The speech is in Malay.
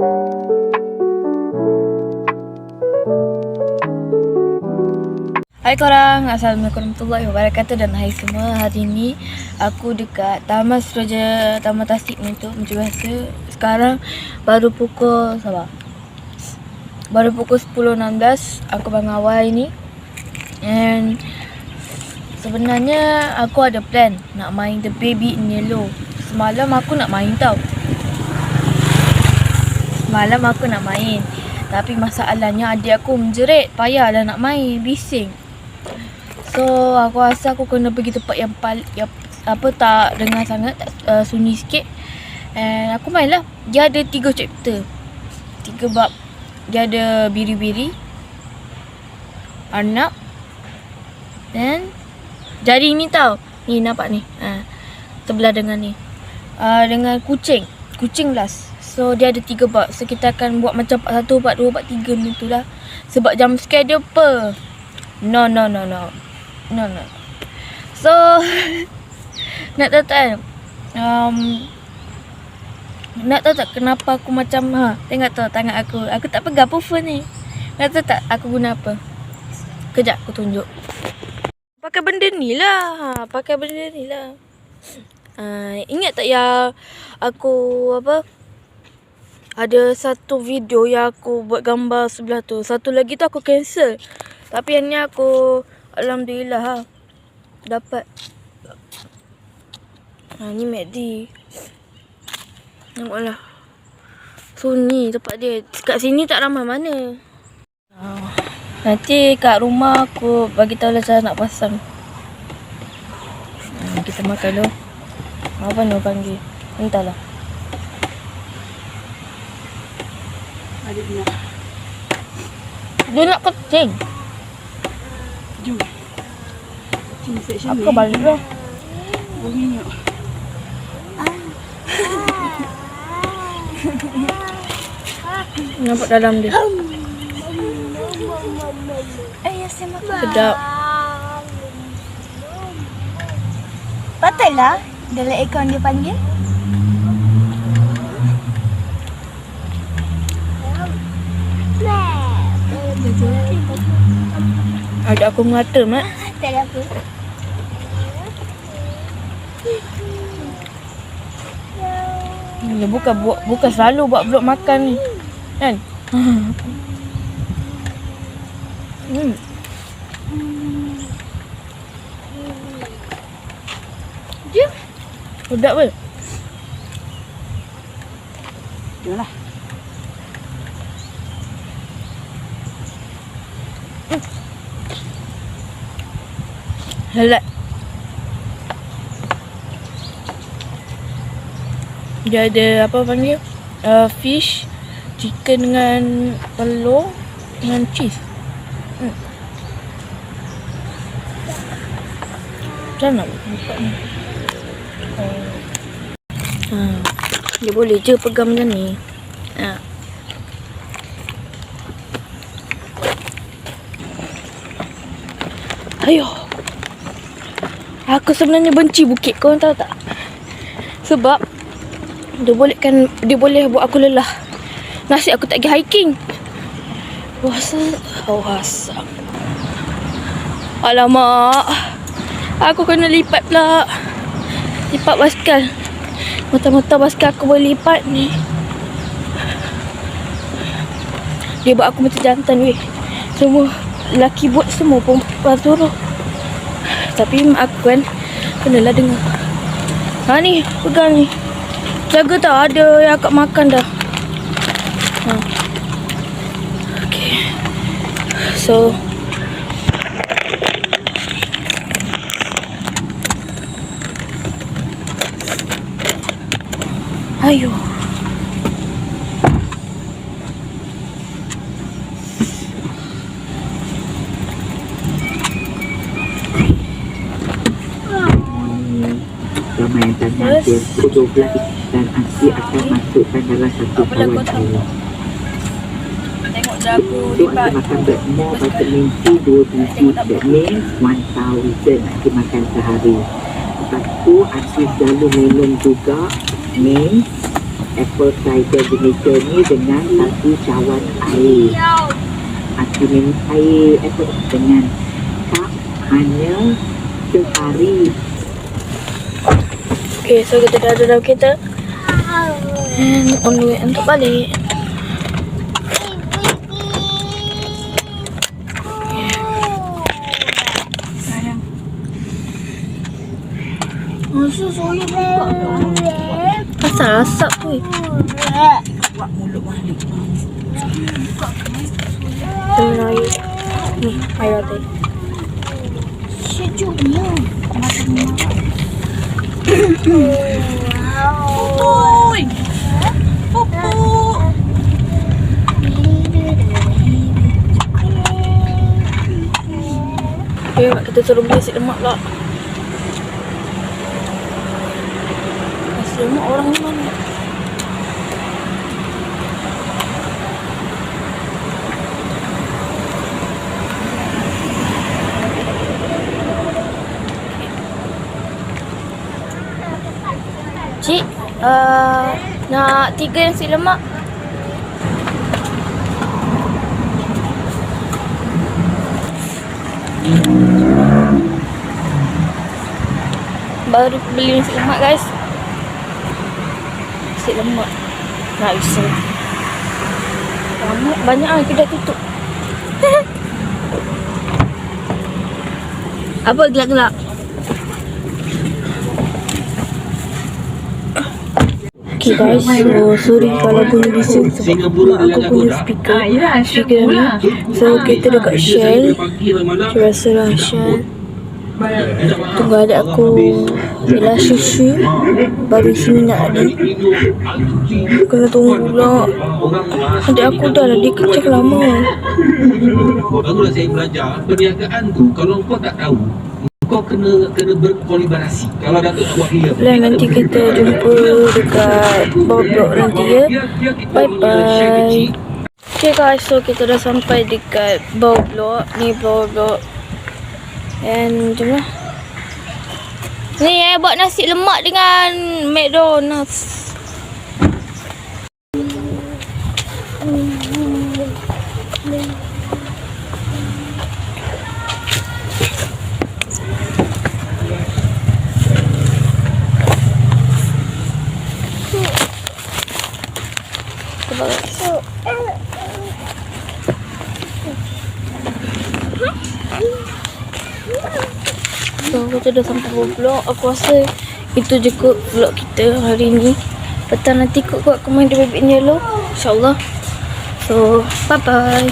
Hai korang, Assalamualaikum warahmatullahi wabarakatuh dan hai semua. Hari ni aku dekat Taman Suruhanjaya, Taman Tasik ni tu macam biasa. Sekarang baru pukul Baru pukul 10.16. Aku bangun awal ni. And sebenarnya aku ada plan nak main The Baby in Yellow. Semalam aku nak main tau. Tapi masalahnya adik aku menjerit. Payahlah nak main, bising. So aku rasa aku kena pergi tempat yang tak dengar sangat, sunyi sikit. And aku main lah. Dia ada 3 chapter, 3 bab. Dia ada biri-biri, anak, dan jari ni tau. Ni nampak ni, sebelah dengan ni, dengan kucing last. So dia ada 3 bab. So kita akan buat macam part 1, part 2, part 3 macam tu lah. Sebab jam scare dia apa? No. So nak tahu tak nak tahu tak kenapa aku macam tengok tu tangan aku tak pegang phone ni. Nak tahu tak aku guna apa? Kejap aku tunjuk. Pakai benda ni lah. Ingat tak yang aku ada satu video yang aku buat gambar sebelah tu. Satu lagi tu aku cancel. Tapi yang ni aku alhamdulillah dapat. Ni MACD. Nampak lah. Sunyi tempat dia. Kat sini tak ramai mana. Nanti kat rumah aku bagi tahu lah cara nak pasang. Kita makan dulu. Apa nak panggil? Entahlah. Adik Dia nak kencing. Jom. Aku balik lah. Minyak. Nampak dalam dia. Sedap. Betul lah dalam akaun dia panggil. Ada aku mengata, Mak. Tak ada apa. Dia bukan selalu buat vlog makan ni. Kan? Dia sedap ke? Yalah. Halat. Dia ada apa panggil? Fish, chicken dengan telur dengan cheese. Macam nak buka ni? Dia boleh je pegang macam ni. Ayo. Aku sebenarnya benci bukit, kau tahu tak? Sebab dia boleh buat aku lelah. Nasib aku tak pergi hiking. Asam. Alamak. Aku kena lipat pula. Lipat basikal. Mata-mata basikal aku boleh lipat ni. Dia buat aku macam jantan weh. Semua lelaki buat, semua perempuan suruh. Tapi mak aku kan kenalah dengar. Ni pegang ni. Jaga tau, ada yang akak makan dah. Okay. So ayo. Ramai tanah dia 12 dan ASI akan masukkan dalam satu kawan air. Tengok jago So, anda makan more vitamin C 2 biji. That means 1000 anda makan sehari. Lepas tu, ASI selalu minum juga means apple cider vinegar ni dengan satu cawan air. Aku minum air apa dengan kap hanya sehari. Okay, so kita dah ada dalam kereta. And on the way untuk balik. Sayang. Masa saya buka Asal asap tu. Buat mulut balik. Temen air. Ni, air tadi. sejuknya. Oi. Pupuk. Okay, kita suruh beli nasi lemak pula. Nasi lemak orang ni mana? Cik, nak 3 nasi lemak. Baru beli nasi lemak guys. Nasi lemak nak bisa. Lama banyak ah kedai tutup. Apa gelak-gelak? Okay guys, so sorry kalau bunyi bising sebab aku punya speaker ni. So kita dekat Shell. Saya rasa lah Shell. Tunggu adik aku bila susu baru isi minyak ni. Kena tunggu pula. Adik aku dah lah, dia kerja lama. Barulah saya belajar perniagaan tu, kalau kau tak tahu, kau kena berkolaborasi. Kalau Datuk nak buat dia, Lah nanti kita jumpa dekat bawah blok nanti ya. Bye bye. Okay guys, so kita dah sampai dekat bawah blok. Ni bawah blok. And jom lah. Ni buat nasi lemak dengan McDonald's. Coba guys. So kita dah sampai vlog. Aku rasa itu je kot vlog kita hari ni. Petang nanti kot aku main The Rabbit in Yellow, InsyaAllah. So bye bye.